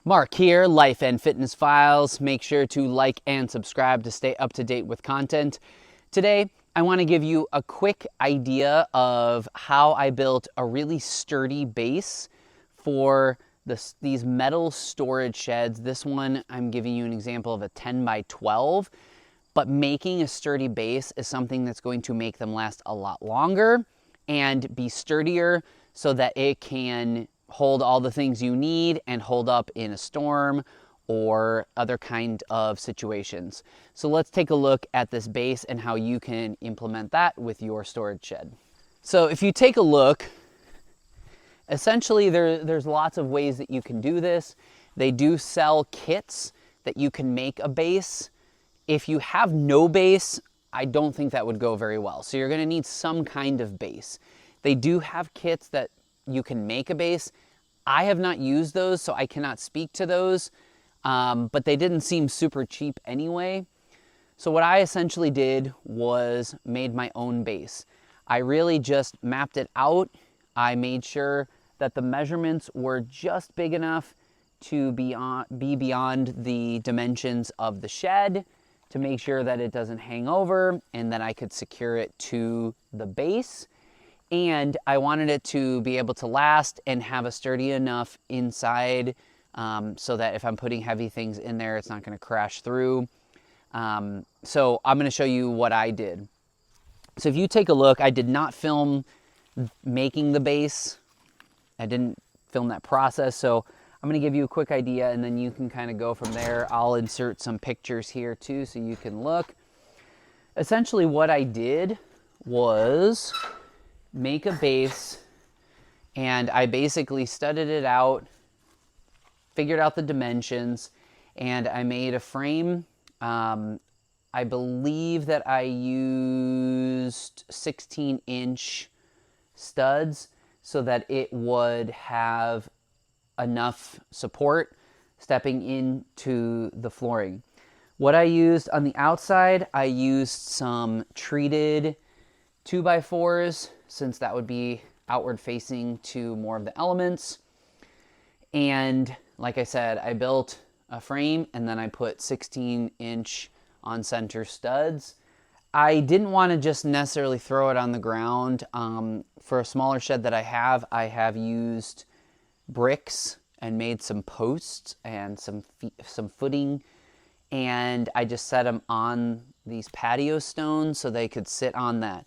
Mark here, Life and Fitness Files. Make sure to like and subscribe to stay up to date with content. Today, I want to give you a quick idea of how I built a really sturdy base for these metal storage sheds. This one, I'm giving you an example of a 10 by 12, but making a sturdy base is something that's going to make them last a lot longer and be sturdier so that it can hold all the things you need and hold up in a storm or other kind of situations. So let's take a look at this base and how you can implement that with your storage shed. So if you take a look, essentially there's lots of ways that you can do this. They do sell kits that you can make a base. If you have no base, I don't think that would go very well. So you're gonna need some kind of base. They do have kits that you can make a base. I have not used those, so I cannot speak to those, but they didn't seem super cheap anyway. So what I essentially did was made my own base. I really just mapped it out. I made sure that the measurements were just big enough to be beyond the dimensions of the shed, to make sure that it doesn't hang over and that I could secure it to the base. And I wanted it to be able to last and have a sturdy enough inside so that if I'm putting heavy things in there, it's not going to crash through. So I'm going to show you what I did. So if you take a look, I did not film making the base. I didn't film that process. So I'm going to give you a quick idea and then you can kind of go from there. I'll insert some pictures here too so you can look. Essentially what I did was make a base, and I basically studded it out, figured out the dimensions, and I made a frame. I believe that I used 16-inch studs so that it would have enough support stepping into the flooring. What I used on the outside, I used some treated 2x4s, since that would be outward facing to more of the elements. And like I said, I built a frame and then I put 16-inch on center studs. I didn't want to just necessarily throw it on the ground. For a smaller shed that I have used bricks and made some posts and some footing, and I just set them on these patio stones so they could sit on that.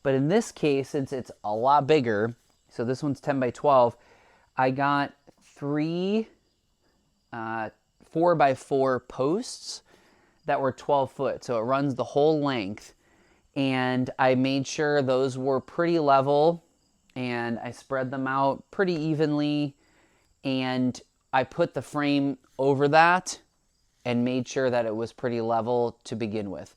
But in this case, since it's a lot bigger, so this one's 10 by 12, I got 3 4x4 posts that were 12 foot. So it runs the whole length. And I made sure those were pretty level and I spread them out pretty evenly. And I put the frame over that and made sure that it was pretty level to begin with.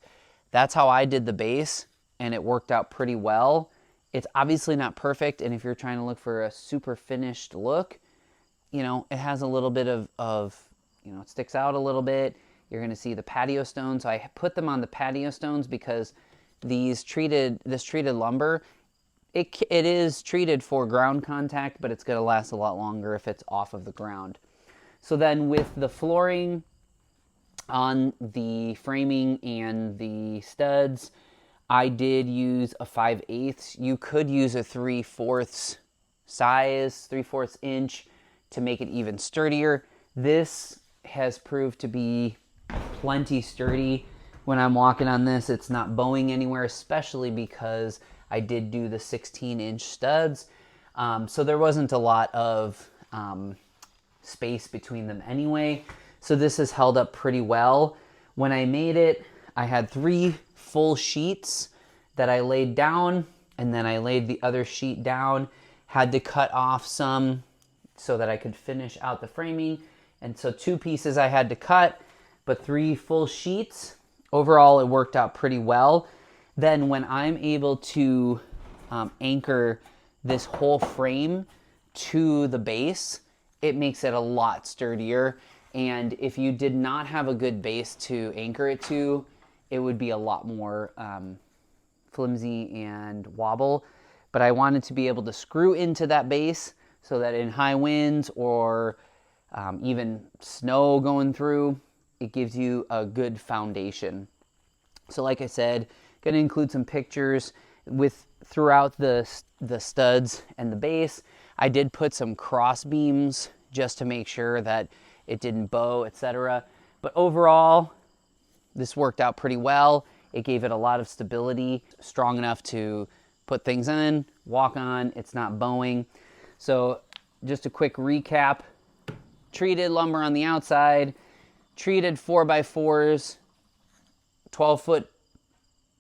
That's how I did the base. And it worked out pretty well. It's obviously not perfect, and if you're trying to look for a super finished look, you know, it has a little bit of it sticks out a little bit. You're going to see the patio stones. So I put them on the patio stones because this treated lumber, it is treated for ground contact, but it's going to last a lot longer if it's off of the ground. So then with the flooring on the framing and the studs, I did use a 5/8. You could use a 3/4 size, 3/4 inch to make it even sturdier. This has proved to be plenty sturdy. When I'm walking on this, it's not bowing anywhere, especially because I did do the 16-inch studs. So there wasn't a lot of space between them anyway. So this has held up pretty well. When I made it, I had 3 full sheets that I laid down, and then I laid the other sheet down, had to cut off some so that I could finish out the framing. And so 2 pieces I had to cut, but 3 full sheets. Overall, it worked out pretty well. Then when I'm able to anchor this whole frame to the base, it makes it a lot sturdier. And if you did not have a good base to anchor it to, it would be a lot more flimsy and wobble. But I wanted to be able to screw into that base so that in high winds or even snow going through, it gives you a good foundation. So like I said, going to include some pictures throughout the studs and the base. I did put some cross beams just to make sure that it didn't bow, etc. But overall, this worked out pretty well. It gave it a lot of stability, strong enough to put things in, walk on, it's not bowing. So just a quick recap, treated lumber on the outside, treated 4x4s, 12-foot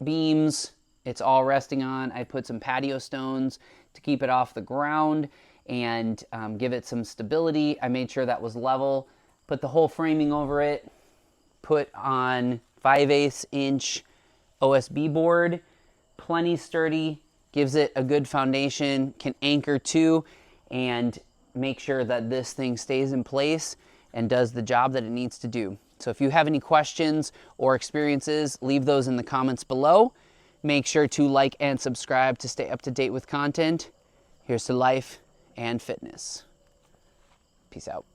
beams, it's all resting on. I put some patio stones to keep it off the ground and give it some stability. I made sure that was level, put the whole framing over it, put on 5/8 inch OSB board, plenty sturdy, gives it a good foundation, can anchor to, and make sure that this thing stays in place and does the job that it needs to do. So if you have any questions or experiences, leave those in the comments below. Make sure to like and subscribe to stay up to date with content. Here's to life and fitness. Peace out.